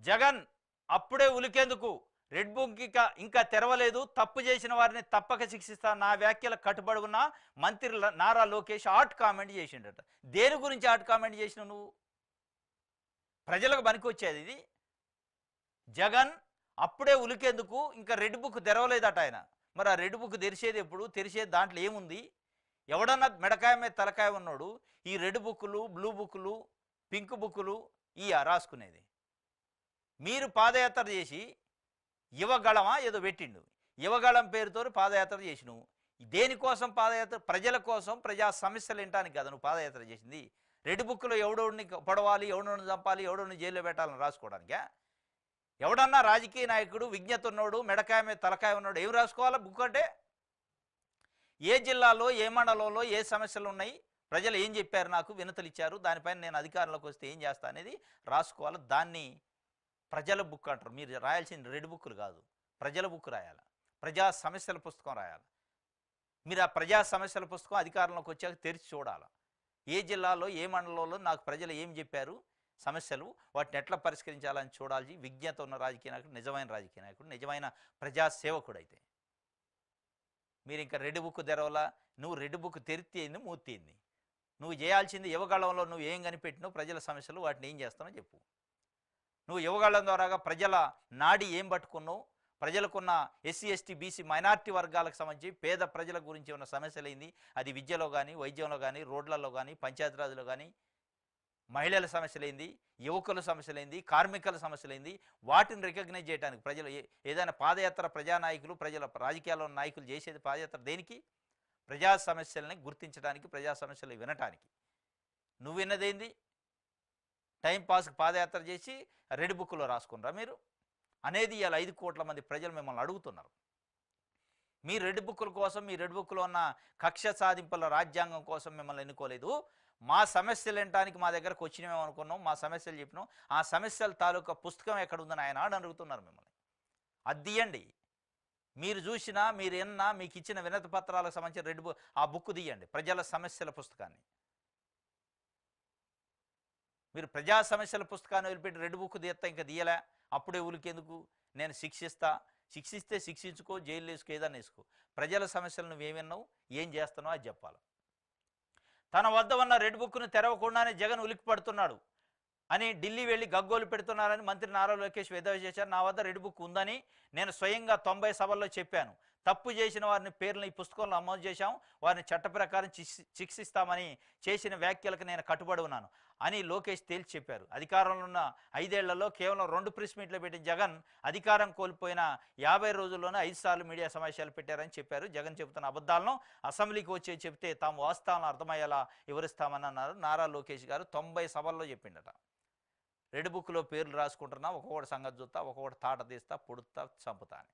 జగన్ అప్పుడే ఉలికేందుకు red book ఇంకా తెరవలేదు, తప్పు చేసిన వారిని తప్పక శిక్షిస్తా, నా వ్యాఖ్యలకు కట్టుబడి ఉన్న మంత్రి నారా లోకేష్ హాట్ కామెంట్ చేసిండట. దేని గురించి హాట్ కామెంట్ చేసినావు నువ్వు? ప్రజలకు పనికొచ్చేది ఇది. జగన్ అప్పుడే ఉలికేందుకు ఇంకా రెడ్ బుక్ తెరవలేదట ఆయన. మరి ఆ రెడ్ బుక్ తెరిచేది ఎప్పుడు? తెరిచేది దాంట్లో ఏముంది? ఎవడన్నా మెడకాయ మీద తలకాయ ఉన్నాడు ఈ రెడ్ బుక్కులు, బ్లూ బుక్కులు, పింక్ బుక్కులు రాసుకునేది. మీరు పాదయాత్ర చేసి యువగళమా ఏదో పెట్టిండు, యువగళం పేరుతో పాదయాత్ర చేసినావు. దేనికోసం పాదయాత్ర? ప్రజల కోసం, ప్రజా సమస్యలు వినటానికి కదా నువ్వు పాదయాత్ర చేసింది. రెడ్ బుక్లో ఎవడోడిని పొడవాలి, ఎవడోడిని చంపాలి, ఎవడోడిని జైల్లో పెట్టాలని రాసుకోవడానికా? ఎవడన్నా రాజకీయ నాయకుడు విజ్ఞత ఉన్నోడు మెడకాయ మీద తలకాయ ఉన్నాడు ఏం రాసుకోవాలా బుక్ అంటే? ఏ జిల్లాలో, ఏ మండలంలో ఏ సమస్యలు ఉన్నాయి, ప్రజలు ఏం చెప్పారు, నాకు వినతులు ఇచ్చారు, దానిపైన నేను అధికారంలోకి వస్తే ఏం చేస్తా అనేది రాసుకోవాలి. దాన్ని ప్రజల బుక్ అంటారు. మీరు రాయాల్సిన రెడ్ బుక్లు కాదు, ప్రజల బుక్ రాయాలి, ప్రజా సమస్యల పుస్తకం రాయాలి. మీరు ఆ ప్రజా సమస్యల పుస్తకం అధికారంలోకి వచ్చాక తెరిచి చూడాలి. ఏ జిల్లాలో, ఏ మండలంలో నాకు ప్రజలు ఏం చెప్పారు సమస్యలు, వాటిని ఎట్లా పరిష్కరించాలని చూడాలి. విజ్ఞత ఉన్న రాజకీయ నాయకుడు, నిజమైన రాజకీయ నాయకుడు, నిజమైన ప్రజాసేవకుడు అయితే. మీరు ఇంకా రెడ్ బుక్ తెరవలా. నువ్వు రెడ్ బుక్ తెరితేంది, మూర్తింది. నువ్వు చేయాల్సింది యువగాళంలో నువ్వు ఏం కనిపెట్టినావు, ప్రజల సమస్యలు, వాటిని ఏం చేస్తానో చెప్పు. నువ్వు యువగాళం ద్వారాగా ప్రజల నాడి ఏం పట్టుకున్నావు, ప్రజలకున్న ఎస్సీ, ఎస్టీ, బీసీ, మైనార్టీ వర్గాలకు సంబంధించి పేద ప్రజల గురించి ఉన్న సమస్యలైంది. అది విద్యలో కానీ, వైద్యంలో కానీ, రోడ్లలో కానీ, పంచాయతీరాజులో కానీ, మహిళల సమస్యలైంది, యువకుల సమస్యలైంది, కార్మికుల సమస్యలైంది. వాటిని రికగ్నైజ్ చేయడానికి ప్రజలు ఏదైనా పాదయాత్ర ప్రజానాయకులు, ప్రజల రాజకీయాల్లో ఉన్న నాయకులు చేసేది పాదయాత్ర దేనికి? ప్రజా సమస్యలని గుర్తించడానికి, ప్రజా సమస్యలు వినటానికి. నువ్వు విన్నదేంది? టైంపాస్కి పాదయాత్ర చేసి రెడ్ బుక్లో రాసుకున్నారా మీరు అనేది? ఇలా 5 కోట్ల మంది ప్రజలు మిమ్మల్ని అడుగుతున్నారు. మీ రెడ్ బుక్కుల కోసం, మీ రెడ్ బుక్లో ఉన్న కక్ష సాధింపుల రాజ్యాంగం కోసం మిమ్మల్ని ఎన్నుకోలేదు. మా సమస్యలు వినటానికి మా దగ్గరకు వచ్చినామేమో అనుకున్నాం, మా సమస్యలు చెప్పినాం. ఆ సమస్యల తాలూకా పుస్తకం ఎక్కడ ఉందని ఆయన అడుగుతున్నారు మిమ్మల్ని. అది తీయండి. మీరు చూసినా, మీరు విన్నా, మీకు ఇచ్చిన వినతి పత్రాలకు సంబంధించిన రెడ్ బుక్, ఆ బుక్ తీయండి, ప్రజల సమస్యల పుస్తకాన్ని. మీరు ప్రజా సమస్యల పుస్తకాన్ని వదిలిపెట్టి రెడ్ బుక్ తీస్తా ఇంకా తీయలే. అప్పుడే ఊరికెందుకు? నేను శిక్షిస్తే శిక్షించుకో, జైలు వేసుకో, ఏదన్నా వేసుకో. ప్రజల సమస్యలు నువ్వేమన్నావు, ఏం చేస్తున్నావు అది చెప్పాలి. తన వద్ద ఉన్న రెడ్ బుక్ను తెరవకుండానే జగన్ ఉలిక్కి పడుతున్నాడు అని ఢిల్లీ వెళ్ళి గగ్గోలు పెడుతున్నారని మంత్రి నారా లోకేష్ ఎద్దేవా చేశారు. నా వద్ద రెడ్ బుక్ ఉందని నేను స్వయంగా 90 సభల్లో చెప్పాను. తప్పు చేసిన వారిని పేర్లను ఈ పుస్తకంలో నమోదు చేశాం, వారిని చట్ట ప్రకారం శిక్షిస్తామని చేసిన వ్యాఖ్యలకు నేను కట్టుబడి ఉన్నాను అని లోకేష్ తేల్చి చెప్పారు. అధికారంలో ఉన్న 5 ఏళ్లలో కేవలం 2 ప్రెస్ మీట్లు పెట్టిన జగన్ అధికారం కోల్పోయిన 50 రోజుల్లోనే 5 సార్లు మీడియా సమావేశాలు పెట్టారని చెప్పారు. జగన్ చెబుతున్న అబద్ధాలను అసెంబ్లీకి వచ్చి చెప్తే తాము వాస్తవాలను అర్థమయ్యేలా వివరిస్తామని అన్నారు నారా లోకేష్ గారు. 90 సభల్లో చెప్పిండట. రెడ్ బుక్లో పేర్లు రాసుకుంటున్నా, ఒక్కొక్కటి సంగతి చూస్తా, ఒక్కొక్కటి తాట తీస్తా, పొడుస్తా, చంపుతా అని.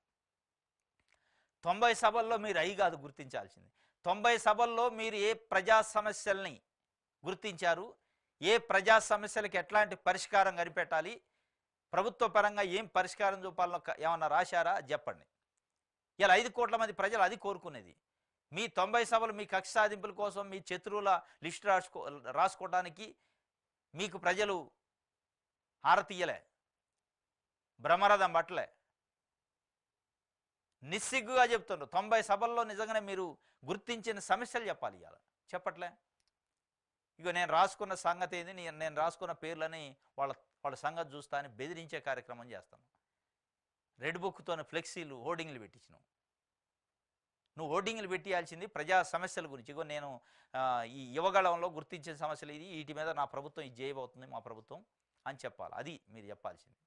90 సభల్లో మీరు అయి కాదు గుర్తించాల్సింది. 90 సభల్లో మీరు ఏ ప్రజా సమస్యల్ని గుర్తించారు, ఏ ప్రజా సమస్యలకు ఎట్లాంటి పరిష్కారం కనిపెట్టాలి, ప్రభుత్వ పరంగా ఏం పరిష్కారం చూపాలనో ఏమన్నా రాశారా చెప్పండి. ఇలా 5 కోట్ల మంది ప్రజలు అది కోరుకునేది. మీ 90 సభలు మీ కక్ష సాధింపుల కోసం, మీ శత్రువుల లిస్టు రాసుకోవడానికి మీకు ప్రజలు హారతీయలే, బ్రహ్మరథం పట్టలే. నిస్సిగ్గుగా చెప్తున్నారు. 90 సభల్లో నిజంగానే మీరు గుర్తించిన సమస్యలు చెప్పాలి. ఇవాళ చెప్పట్లే. ఇక నేను రాసుకున్న సంగతి ఏంది, నేను రాసుకున్న పేర్లని వాళ్ళ సంగతి చూస్తా అని బెదిరించే కార్యక్రమం చేస్తాను. రెడ్ బుక్తో ఫ్లెక్సీలు, హోర్డింగ్లు పెట్టించినావు. నువ్వు హోర్డింగ్లు పెట్టియాల్సింది ప్రజా సమస్యల గురించి. ఇగో నేను ఈ యువగళంలో గుర్తించిన సమస్యలు ఇది, వీటి మీద నా ప్రభుత్వం ఇది చేయబోతుంది, మా ప్రభుత్వం అని చెప్పాలి. అది మీరు చెప్పాల్సింది.